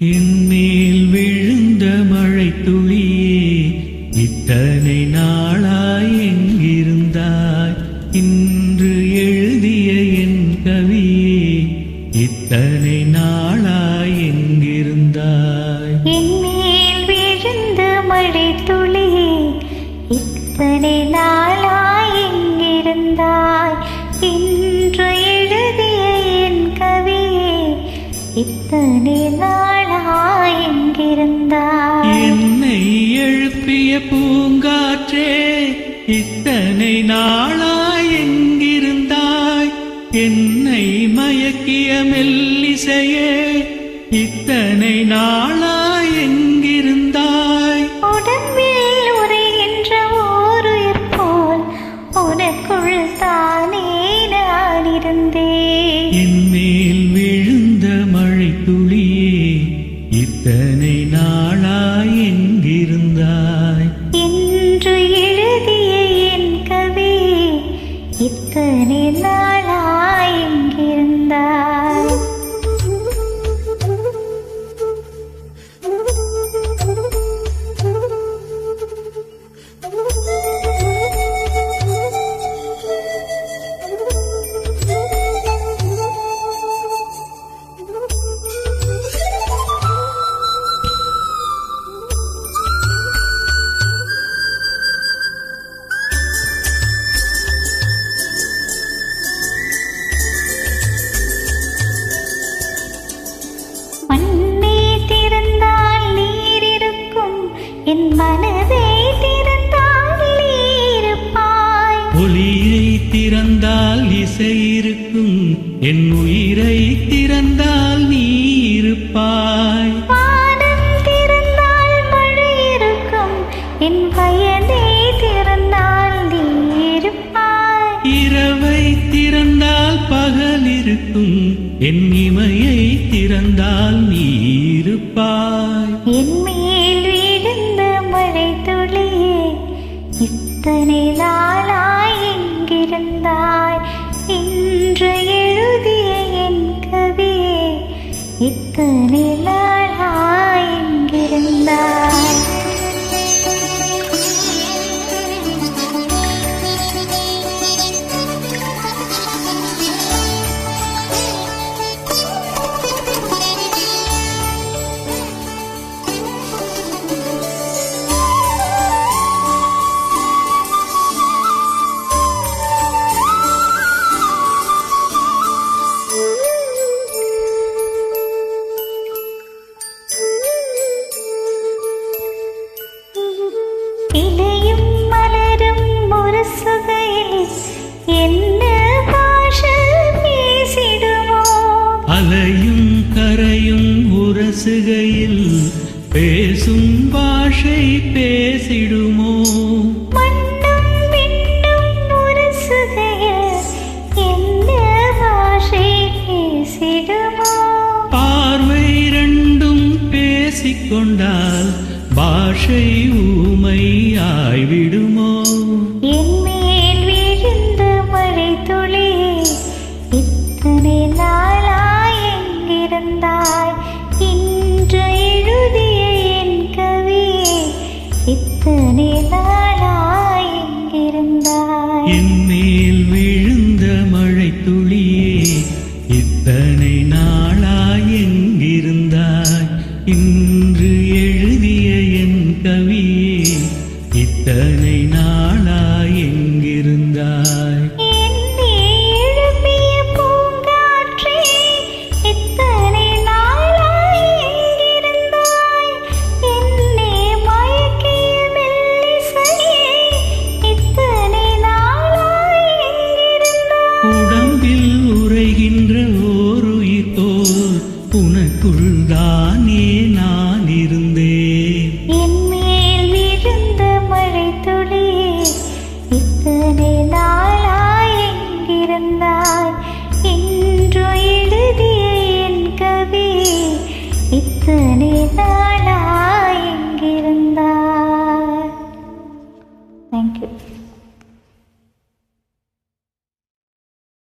என்மேல் விழுந்த மழை துளியே, இத்தனை நாளாய் எங்கிருந்தாய்? இன்று எழுதிய என் கவியே, இத்தனை நாளாய் எங்கிருந்தாய்? என்மேல் விழுந்த மழை துளியே, இத்தனை நாளாய் எங்கிருந்தாய்? இன்று எழுதிய என் கவியே, இத்தனை நாளாய் எங்கிருந்தாய்? என்னை எழுப்பிய பூங்காற்றே, இத்தனை நாளாய் எங்கிருந்தாய்? என்னை மயக்கிய மெல்லிசையே, இத்தனை நாளாய் எங்கிருந்தாய்? உடம்பில் உரைகின்ற ஓருயிர் போல் உனக்குள் தானே நான் இருந்தேன். என்மேல் விழுந்த மழை துளியே, இத்தனை நாளாய் எங்கிருந்தாய்? என்று எழுதிய என் கவியே, இத்தனை நாளாய் எங்கிருந்தாய்? மண்ணே திறந்தால் நீர் இருக்கும், என் மனதை திறந்தால் நீருப்பாய். ஒளியை திறந்தால் இசை இருக்கும், என் உயிரை திறந்தால் நீ இருப்பாய். வானம் திறந்தால் மழை இருக்கும், என் வயதை திறந்தால் நீருப்பாய். இரவை திறந்தால் பகல் இருக்கும், என் இமையை திறந்தால் நீ இருப்பாய். என் மேல் விழுந்த மழை துளியே, இத்தனை நாளாய் எங்கிருந்தாய்? இன்று எழுதிய என் கவியே, இத்தனை நாளாய் எங்கிருந்தாய்? இலையும் மலரும் முரசுகையில் என்ன பாஷை பேசிடுமோ? அலையும் கரையும் உரசுகையில் பேசும் பாஷை பேசிடுமோ? மண்ணும் விண்ணும் முரசுகையில் என்ன பாஷை பேசிடுமோ? பார்வை ரெண்டும் பேசிக்கொண்டால் பாஷை ஊமையாய்விடுமோ? என் மேல் விழுந்த மழை துளியே, இத்தனை நாளாய் எங்கிருந்தாய்? இன்று எழுதிய என் கவியே, இத்தனை நாளாய் எங்கிருந்தாய்? என்